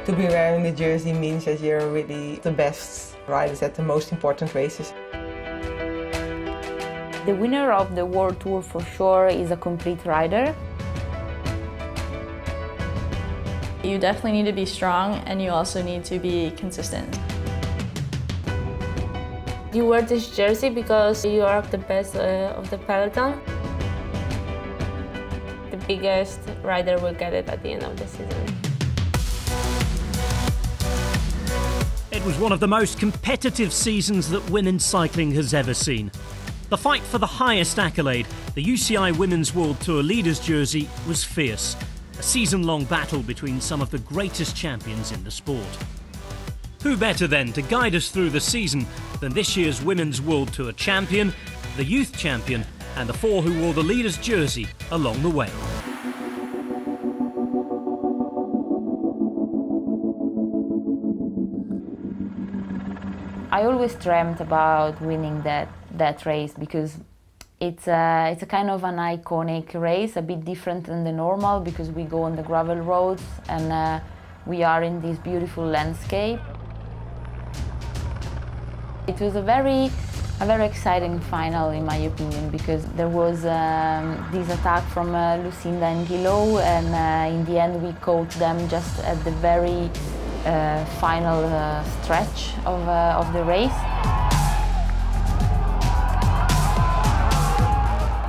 To be wearing the jersey means that you're really the best riders at the most important races. The winner of the World Tour for sure is a complete rider. You definitely need to be strong, and you also need to be consistent. You wear this jersey because you are the best of the peloton. The biggest rider will get it at the end of the season. It was one of the most competitive seasons that women's cycling has ever seen. The fight for the highest accolade, the UCI Women's World Tour Leaders jersey, was fierce. A season-long battle between some of the greatest champions in the sport. Who better then to guide us through the season than this year's Women's World Tour champion, the youth champion, and the four who wore the leaders' jersey along the way. I always dreamt about winning that race because it's a kind of an iconic race, a bit different than the normal because we go on the gravel roads and we are in this beautiful landscape. It was a very exciting final in my opinion because there was this attack from Lucinda and GIRO, and in the end we caught them just at the very final stretch of the race.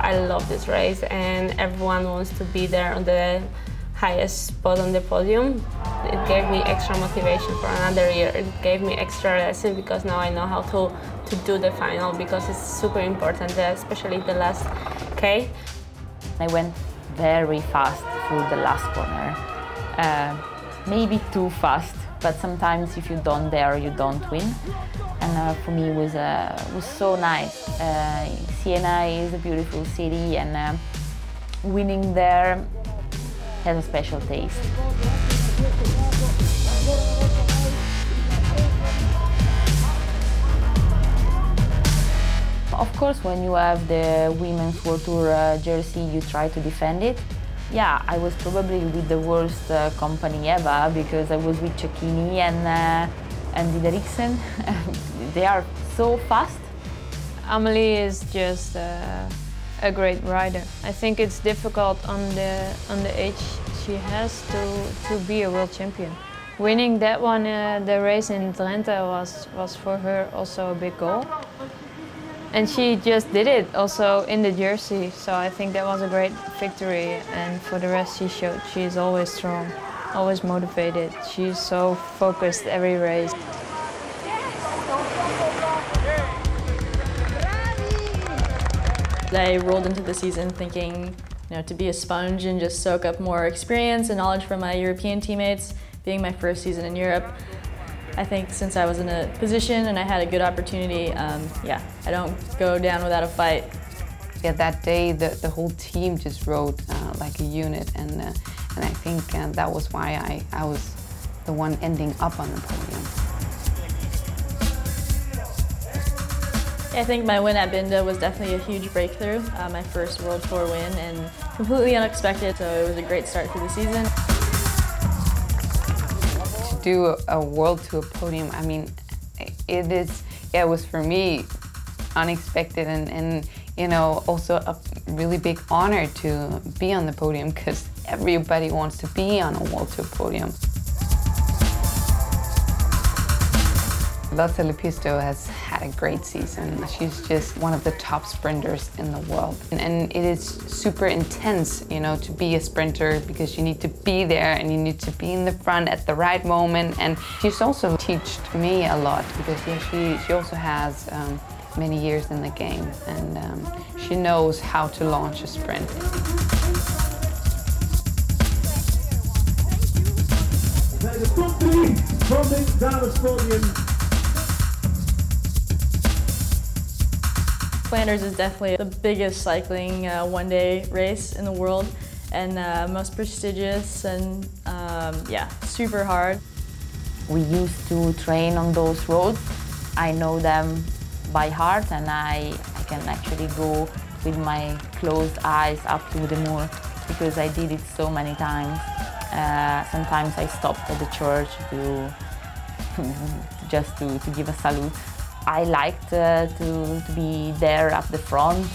I love this race and everyone wants to be there on the highest spot on the podium. It gave me extra motivation for another year. It gave me extra lesson because now I know how to do the final because it's super important, especially the last K. I went very fast through the last corner, maybe too fast, but sometimes if you don't dare, you don't win. And for me, it was so nice. Siena is a beautiful city, and winning there has a special taste. Of course, when you have the Women's World Tour jersey, you try to defend it. Yeah, I was probably with the worst company ever because I was with Cecchini and Dideriksen. They are so fast. Amelie is just a great rider. I think it's difficult on the age she has to be a world champion. Winning that one, the race in Drenthe was for her also a big goal. And she just did it also in the jersey, so I think that was a great victory. And for the rest, she showed she's always strong, always motivated. She's so focused every race. I rolled into the season thinking, to be a sponge and just soak up more experience and knowledge from my European teammates, being my first season in Europe. I think since I was in a position and I had a good opportunity, I don't go down without a fight. Yeah, that day the whole team just rode like a unit, and I think that was why I was the one ending up on the podium. I think my win at BINDA was definitely a huge breakthrough, my first World Tour win, and completely unexpected, so it was a great start to the season. To do a World Tour podium, I mean, it was for me unexpected and also a really big honor to be on the podium because everybody wants to be on a World Tour podium. Lotte Lepisto has had a great season. She's just one of the top sprinters in the world. And it is super intense, to be a sprinter because you need to be there and you need to be in the front at the right moment. And she's also taught me a lot because she also has many years in the game and she knows how to launch a sprint. Flanders is definitely the biggest cycling one-day race in the world and most prestigious and super hard. We used to train on those roads. I know them by heart and I can actually go with my closed eyes up to the moor because I did it so many times. Sometimes I stopped at the church to just to give a salute. I liked to be there at the front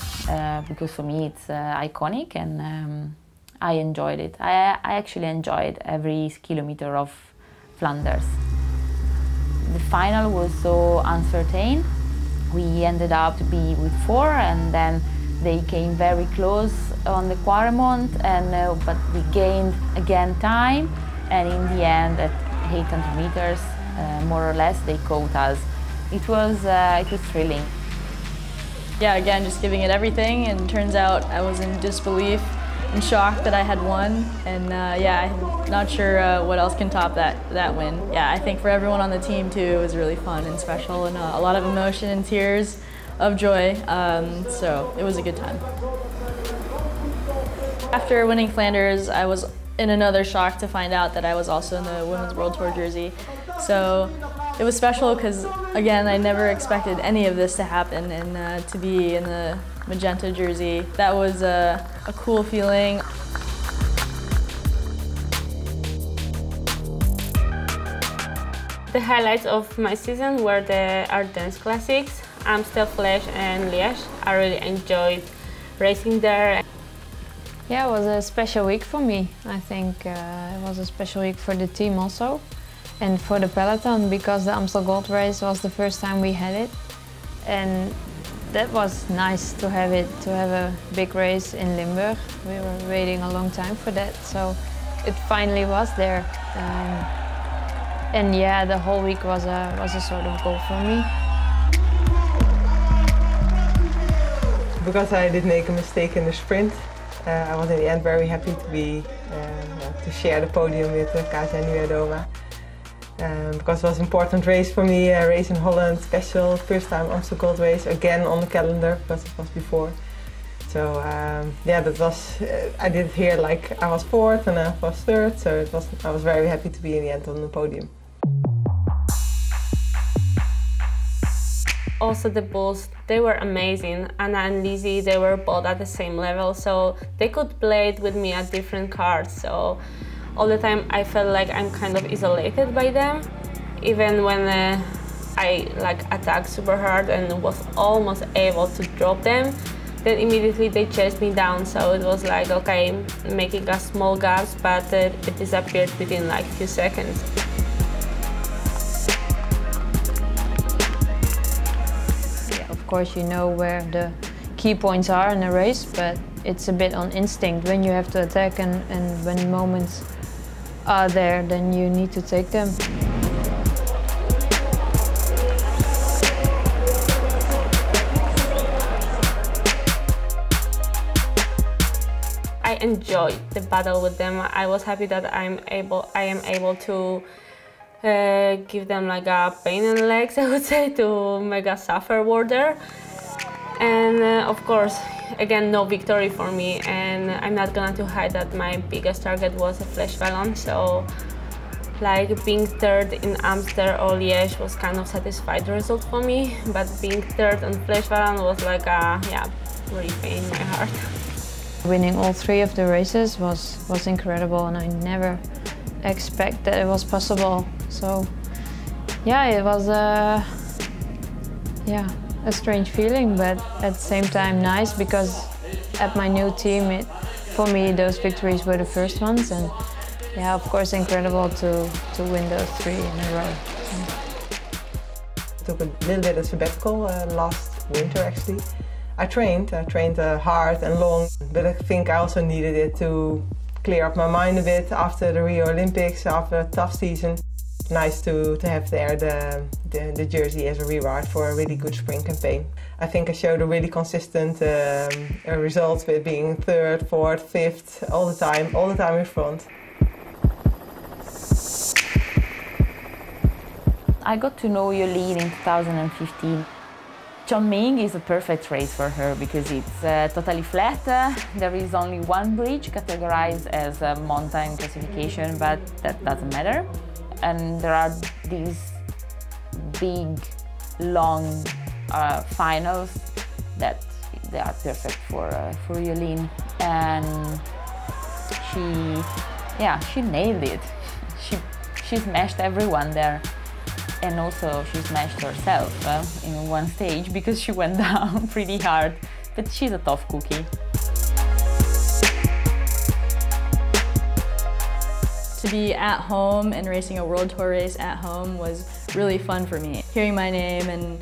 because for me it's iconic, and I enjoyed it. I actually enjoyed every kilometer of Flanders. The final was so uncertain. We ended up to be with 4, and then they came very close on the Quaremont, and but we gained again time, and in the end at 800 meters, more or less, they caught us. It was thrilling. Yeah, again, just giving it everything, and it turns out I was in disbelief and shocked that I had won, and yeah, I'm not sure what else can top that win. Yeah, I think for everyone on the team too, it was really fun and special, and a lot of emotion and tears of joy, so it was a good time. After winning Flanders, I was in another shock to find out that I was also in the Women's World Tour jersey. So it was special because, again, I never expected any of this to happen, and to be in the magenta jersey, that was a cool feeling. The highlights of my season were the Ardennes Classics, AMSTEL, FLÈCHE and LIÈGE. I really enjoyed racing there. Yeah, it was a special week for me. I think it was a special week for the team also, and for the peloton, because the Amstel Gold Race was the first time we had it, and that was nice to have it, to have a big race in Limburg. We were waiting a long time for that, so it finally was there. And yeah, the whole week was a sort of goal for me. Because I did make a mistake in the sprint, I was in the end very happy to share the podium with Kasia Nieuwedoma. Because it was an important race for me, a race in Holland, special, first time Amstel Gold Race, again on the calendar, because it was before. So yeah, that was, I did it here like I was 4th and I was 3rd, so I was very happy to be in the end on the podium. Also the bulls, they were amazing. Anna and Lizzie, they were both at the same level, so they could play it with me at different cards. So all the time I felt like I'm kind of isolated by them. Even when I attacked super hard and was almost able to drop them, then immediately they chased me down. So it was like, okay, making a small gaps, but it disappeared within like a few seconds. Of course, you know where the key points are in a race, but it's a bit on instinct when you have to attack, and when moments are there, then you need to take them. I enjoyed the battle with them. I was happy that I am able to give them like a pain in the legs, I would say, to make a suffer border. And of course, again, no victory for me, and I'm not going to hide that my biggest target was a FLÈCHE Wallonne, so like being 3rd in Amstel or Liège was kind of satisfied result for me, but being 3rd on FLÈCHE Wallonne was like a, yeah, really pain in my heart. Winning all 3 of the races was incredible, and I never expect that it was possible. So yeah, it was a strange feeling, but at the same time nice, because at my new team, for me those victories were the first ones, and yeah, of course incredible to win those 3 in a row. I took a little bit of sabbatical last winter actually. I trained hard and long, but I think I also needed it to clear up my mind a bit after the Rio Olympics, after a tough season. Nice to have there the jersey as a reward for a really good spring campaign. I think I showed a really consistent result with being 3rd, 4th, 5th, all the time in front. I got to know Jolien in 2015. CHONGMING is a perfect race for her because it's totally flat. There is only one bridge categorized as a mountain classification, but that doesn't matter. And there are these big, long finals that they are perfect for Jolien. And yeah, she nailed it. She smashed everyone there. And also she smashed herself in one stage because she went down pretty hard. But she's a tough cookie. To be at home and racing a World Tour race at home was really fun for me. Hearing my name and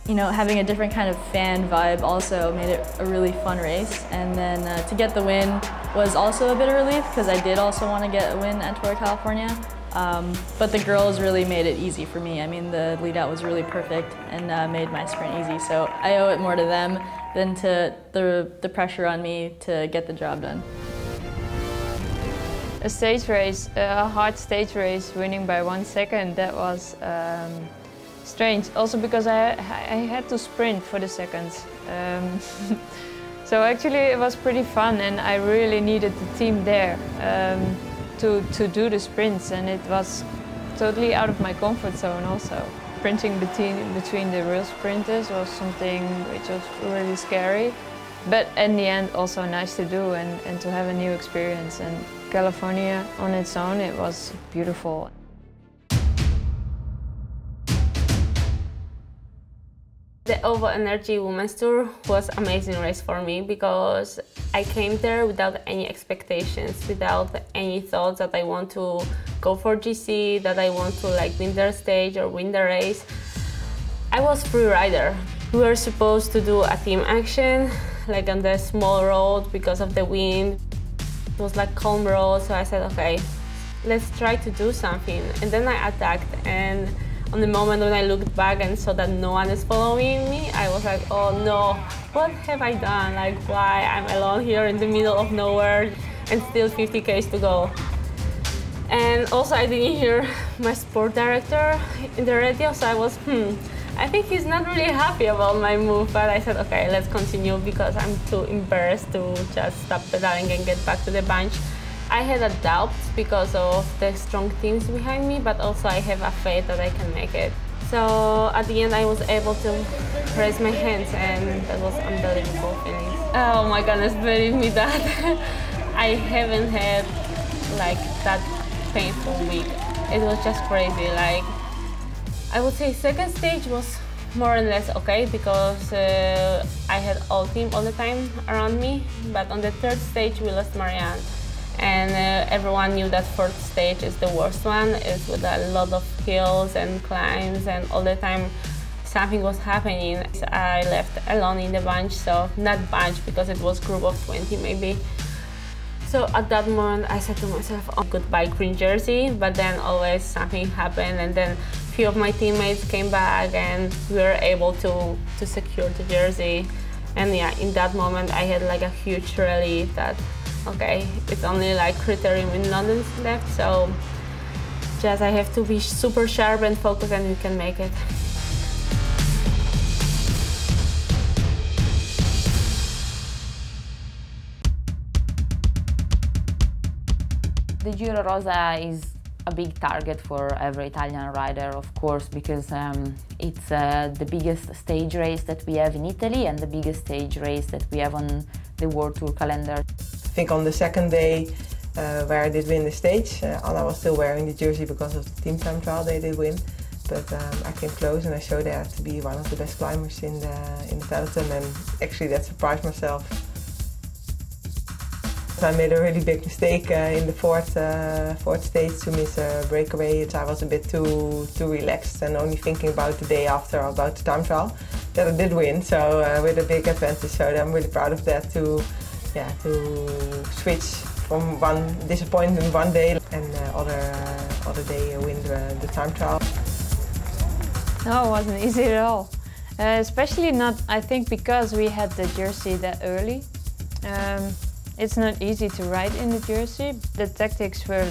having a different kind of fan vibe also made it a really fun race. And then to get the win was also a bit of relief because I did also want to get a win at Tour California. But the girls really made it easy for me. I mean, the lead out was really perfect and made my sprint easy. So I owe it more to them than to the pressure on me to get the job done. A stage race, a hard stage race, winning by 1 second, that was strange. Also because I had to sprint for the seconds. So actually it was pretty fun and I really needed the team there to do the sprints, and it was totally out of my comfort zone also. Sprinting between the real sprinters was something which was really scary, but in the end also nice to do and to have a new experience. And California on its own, it was beautiful. The OVO Energy Women's Tour was an amazing race for me because I came there without any expectations, without any thoughts that I want to go for GC, that I want to win the stage or win the race. I was free rider. We were supposed to do a team action, on the small road because of the wind. It was calm road, so I said, okay, let's try to do something. And then I attacked, and on the moment when I looked back and saw that no one is following me, I was like, oh no, what have I done? Why I'm alone here in the middle of nowhere and still 50 Ks to go. And also I didn't hear my sport director in the radio, so I was, I think he's not really happy about my move, but I said, okay, let's continue because I'm too embarrassed to just stop pedaling and get back to the bench. I had a doubt because of the strong teams behind me, but also I have a faith that I can make it. So at the end I was able to raise my hands, and that was unbelievable feeling. Oh my goodness, believe me that I haven't had that painful week. It was just crazy. I would say second stage was more or less okay because I had all team all the time around me, but on the third stage we lost Marianne. And everyone knew that fourth stage is the worst one. It's with a lot of hills and climbs, and all the time something was happening. I left alone in the bunch, so not bunch because it was group of 20 maybe. So at that moment I said to myself, oh, goodbye green jersey, but then always something happened, and then a few of my teammates came back and we were able to secure the jersey. And yeah, in that moment I had a huge relief that okay, it's only criterium in London left, so just I have to be super sharp and focused and we can make it. The Giro Rosa is a big target for every Italian rider, of course, because it's the biggest stage race that we have in Italy and the biggest stage race that we have on the World Tour calendar. I think on the second day where I did win the stage, Anna was still wearing the jersey because of the team time trial they did win. But I came close and I showed her to be one of the best climbers in the peloton, and actually that surprised myself. I made a really big mistake in the fourth stage to miss a breakaway. I was a bit too relaxed and only thinking about the day after, about the time trial, that I did win. So with a big advantage, so I'm really proud of that to switch from one disappointment one day and other day win the time trial. No, it wasn't easy at all. Especially not, I think, because we had the jersey that early. It's not easy to ride in the jersey. The tactics were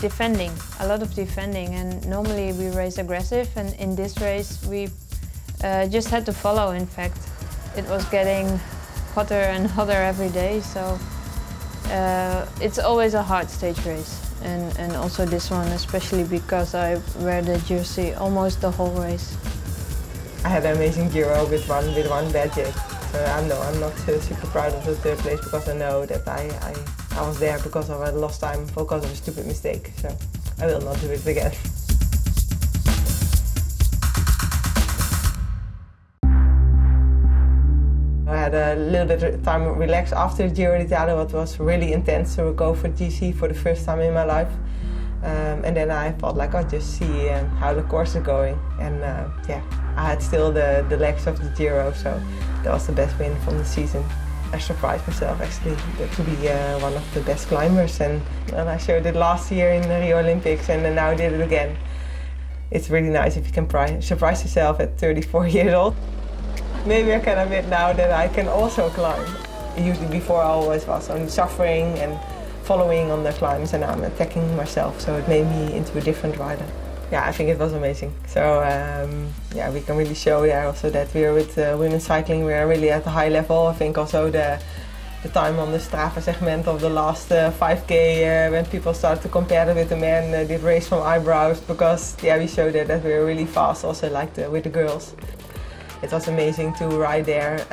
defending, a lot of defending, and normally we race aggressive, and in this race we just had to follow. In fact, it was getting hotter and hotter every day, so it's always a hard stage race, and also this one, especially because I wear the jersey almost the whole race. I had an amazing Giro with one bad jet. I'm not super proud of the third place because I know that I I was there because of a lost time, because of a stupid mistake. So I will not do it again. I had a little bit of time to relax after Giro d'Italia, what was really intense to go for GC for the first time in my life. And then I thought, like, I'll just see how the course is going. And yeah, I had still the legs of the Giro, so that was the best win from the season. I surprised myself actually to be one of the best climbers, and I showed it last year in the Rio Olympics, and then now I did it again. It's really nice if you can surprise yourself at 34 years old. Maybe I can admit now that I can also climb. Usually before I always was only suffering and following on the climbs, and I'm attacking myself, so it made me into a different rider. Yeah, I think it was amazing. So yeah, we can really show there also that we are with women's cycling, we are really at a high level. I think also the time on the Strava segment of the last 5K, when people started to compare it with the men, did race from eyebrows, because yeah, we showed that we are really fast also like with the girls. It was amazing to ride there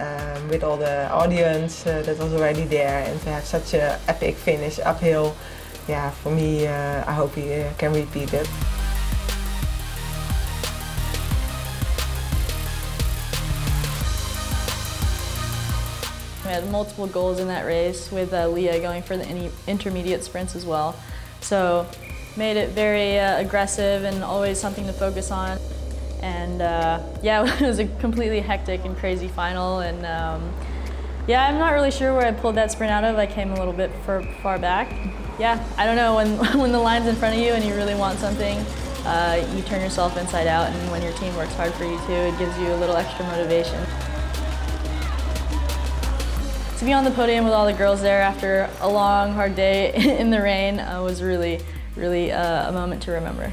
with all the audience that was already there, and to have such an epic finish uphill. Yeah, for me, I hope we can repeat it. We had multiple goals in that race, with Leah going for the intermediate sprints as well. So made it very aggressive and always something to focus on. And yeah, it was a completely hectic and crazy final. And yeah, I'm not really sure where I pulled that sprint out of. I came a little bit far back. Yeah, I don't know, when the line's in front of you and you really want something, you turn yourself inside out, and when your team works hard for you too, it gives you a little extra motivation. To be on the podium with all the girls there after a long, hard day in the rain was really a moment to remember.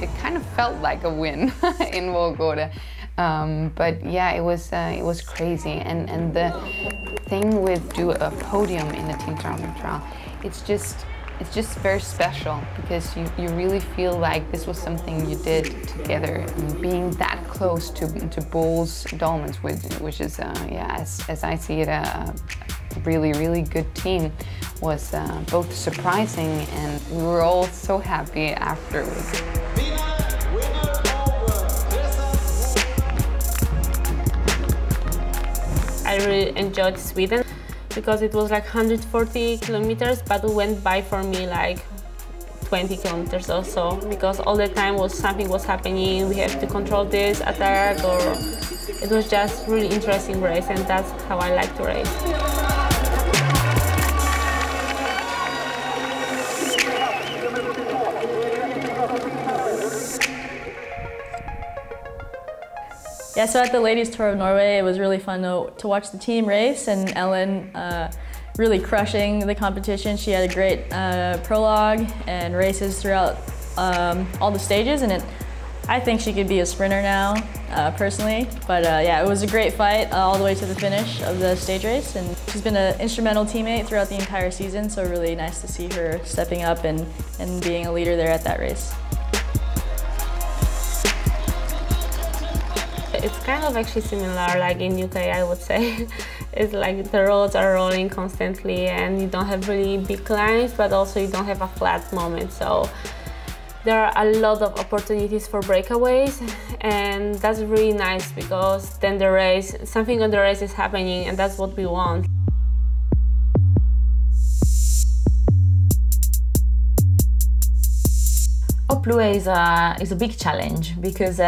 It kind of felt like a win in WorldTour, but yeah, it was crazy. And the thing with do a podium in a team trial, it's just very special, because you really feel like this was something you did together. And being that close to BOELS Dolmens, which is yeah, as I see it, a really good team, was both surprising, and we were all so happy afterwards. I really enjoyed Sweden because it was like 140 kilometers, but it went by for me like 20 kilometers or so, because all the time something was happening, we have to control this attack, or it was just really interesting race, and that's how I like to race. Yeah, so at the Ladies Tour of Norway, it was really fun to watch the team race, and Ellen really crushing the competition. She had a great prologue and races throughout all the stages, and I think she could be a sprinter now, personally. But yeah, it was a great fight all the way to the finish of the stage race, and she's been an instrumental teammate throughout the entire season, so really nice to see her stepping up and being a leader there at that race. It's kind of actually similar, like in UK, I would say. It's like the roads are rolling constantly, and you don't have really big climbs, but also you don't have a flat moment. So there are a lot of opportunities for breakaways, and that's really nice, because then something on the race is happening, and that's what we want. Oplué is a big challenge, because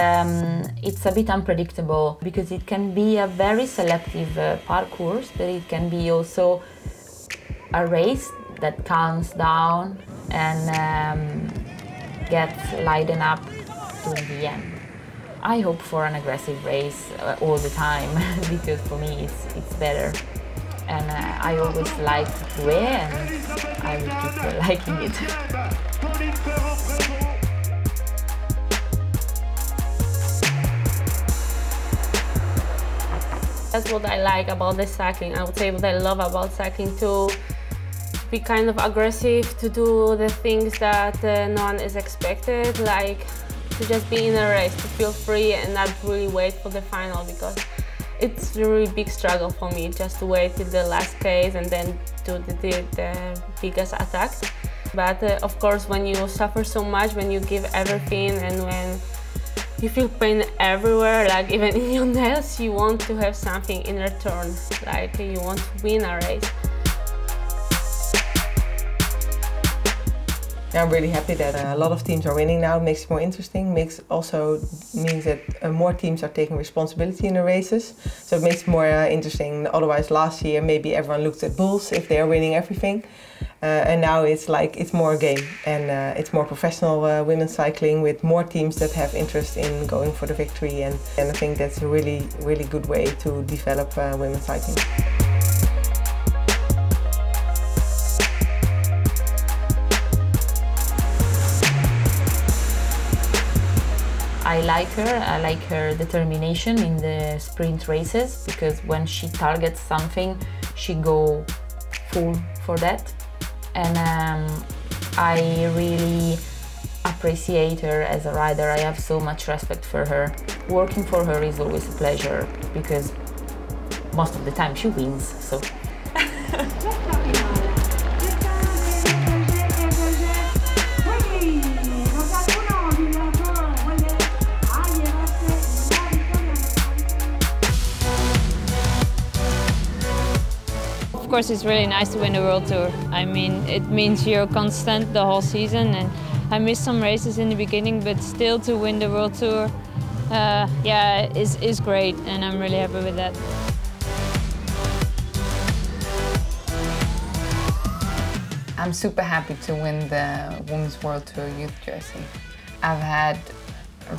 it's a bit unpredictable, because it can be a very selective parcours, but it can be also a race that counts down and gets lightened up to the end. I hope for an aggressive race all the time, because for me it's better. And I always like Oplué, and I will keep liking it. That's what I like about the cycling. I would say what I love about cycling too. Be kind of aggressive, to do the things that no one is expected, like to just be in a race, to feel free and not really wait for the final, because It's a really big struggle for me just to wait till the last case and then do the biggest attack. But of course, when you suffer so much, when you give everything and when you feel pain everywhere, like even in your nails, you want to have something in return, like you want to win a race. I'm really happy that a lot of teams are winning now. It makes it more interesting. Also means that more teams are taking responsibility in the races. So it makes it more interesting. Otherwise, last year maybe everyone looked at bulls if they are winning everything. And now it's like it's more a game, and it's more professional women's cycling with more teams that have interest in going for the victory. And I think that's a really, really good way to develop women's cycling. I like her determination in the sprint races, because when she targets something, she goes full for that. And I really appreciate her as a rider. I have so much respect for her. Working for her is always a pleasure, because most of the time she wins, so. Of course, it's really nice to win the World Tour. I mean, it means you're constant the whole season, and I missed some races in the beginning, but still to win the World Tour, yeah, is great, and I'm really happy with that. I'm super happy to win the Women's World Tour Youth Jersey. I've had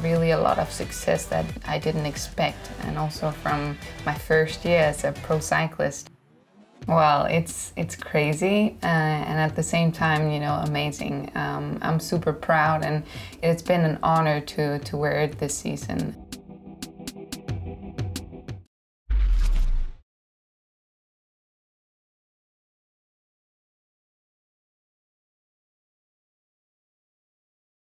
really a lot of success that I didn't expect, and also from my first year as a pro cyclist. Well, it's crazy, and at the same time, you know, amazing. I'm super proud, and it's been an honor to wear it this season.